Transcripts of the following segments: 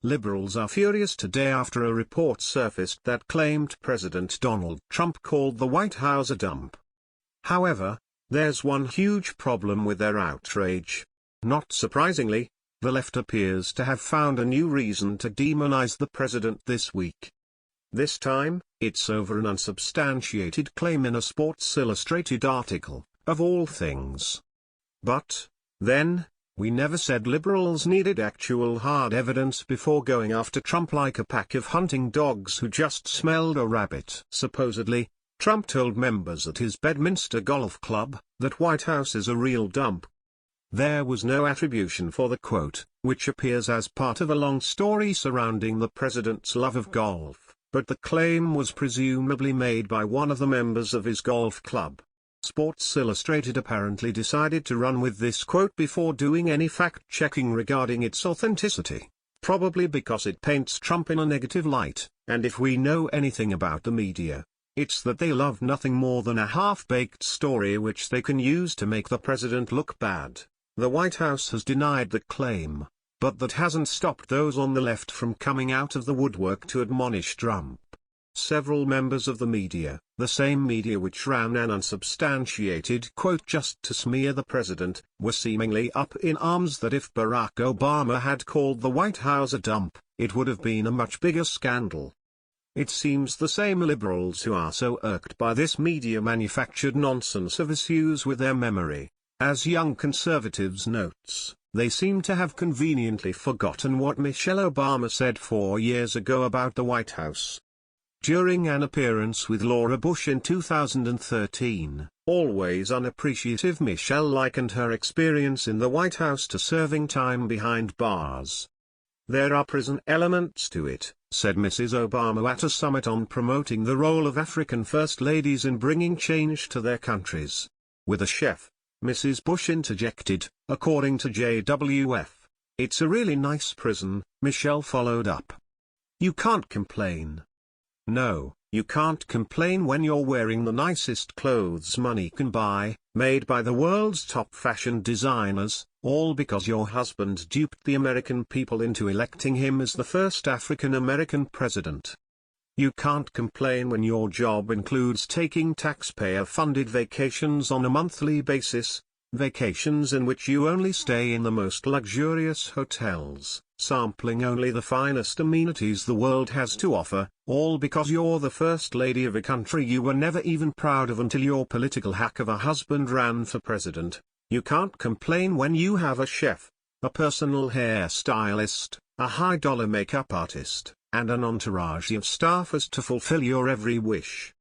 Liberals are furious today after a report surfaced that claimed President Donald Trump called the White House a dump. However, there's one huge problem with their outrage. Not surprisingly, the left appears to have found a new reason to demonize the president this week. This time, it's over an unsubstantiated claim in a Sports Illustrated article, of all things. But, then, we never said liberals needed actual hard evidence before going after Trump like a pack of hunting dogs who just smelled a rabbit. Supposedly, Trump told members at his Bedminster Golf Club that White House is a real dump. There was no attribution for the quote, which appears as part of a long story surrounding the president's love of golf, but the claim was presumably made by one of the members of his golf club. Sports Illustrated apparently decided to run with this quote before doing any fact-checking regarding its authenticity, probably because it paints Trump in a negative light, and if we know anything about the media, it's that they love nothing more than a half-baked story which they can use to make the president look bad. The White House has denied the claim, but that hasn't stopped those on the left from coming out of the woodwork to admonish Trump. Several members of the media, the same media which ran an unsubstantiated quote just to smear the president, were seemingly up in arms that if Barack Obama had called the White House a dump, it would have been a much bigger scandal. It seems the same liberals who are so irked by this media-manufactured nonsense have issues with their memory. As Young Conservatives notes, they seem to have conveniently forgotten what Michelle Obama said 4 years ago about the White House. During an appearance with Laura Bush in 2013, always unappreciative Michelle likened her experience in the White House to serving time behind bars. "There are prison elements to it," said Mrs. Obama at a summit on promoting the role of African first ladies in bringing change to their countries. With a chef, Mrs. Bush interjected, according to JWF. "It's a really nice prison," Michelle followed up. "You can't complain." No, you can't complain when you're wearing the nicest clothes money can buy, made by the world's top fashion designers, all because your husband duped the American people into electing him as the first African American president. You can't complain when your job includes taking taxpayer-funded vacations on a monthly basis, vacations in which you only stay in the most luxurious hotels, sampling only the finest amenities the world has to offer, all because you're the first lady of a country you were never even proud of until your political hack of a husband ran for president. You can't complain when you have a chef, a personal hairstylist, a high-dollar makeup artist, and an entourage of staffers to fulfill your every wish.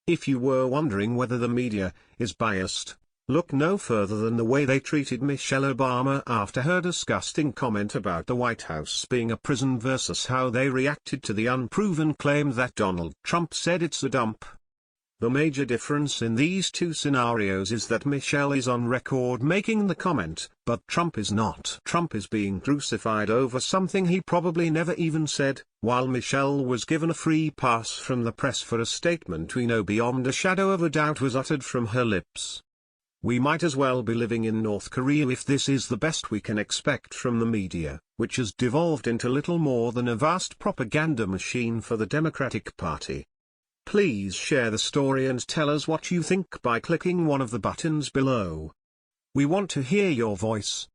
If you were wondering whether the media is biased, look no further than the way they treated Michelle Obama after her disgusting comment about the White House being a prison versus how they reacted to the unproven claim that Donald Trump said it's a dump. The major difference in these two scenarios is that Michelle is on record making the comment, but Trump is not. Trump is being crucified over something he probably never even said, while Michelle was given a free pass from the press for a statement we know beyond a shadow of a doubt was uttered from her lips. We might as well be living in North Korea if this is the best we can expect from the media, which has devolved into little more than a vast propaganda machine for the Democratic Party. Please share the story and tell us what you think by clicking one of the buttons below. We want to hear your voice.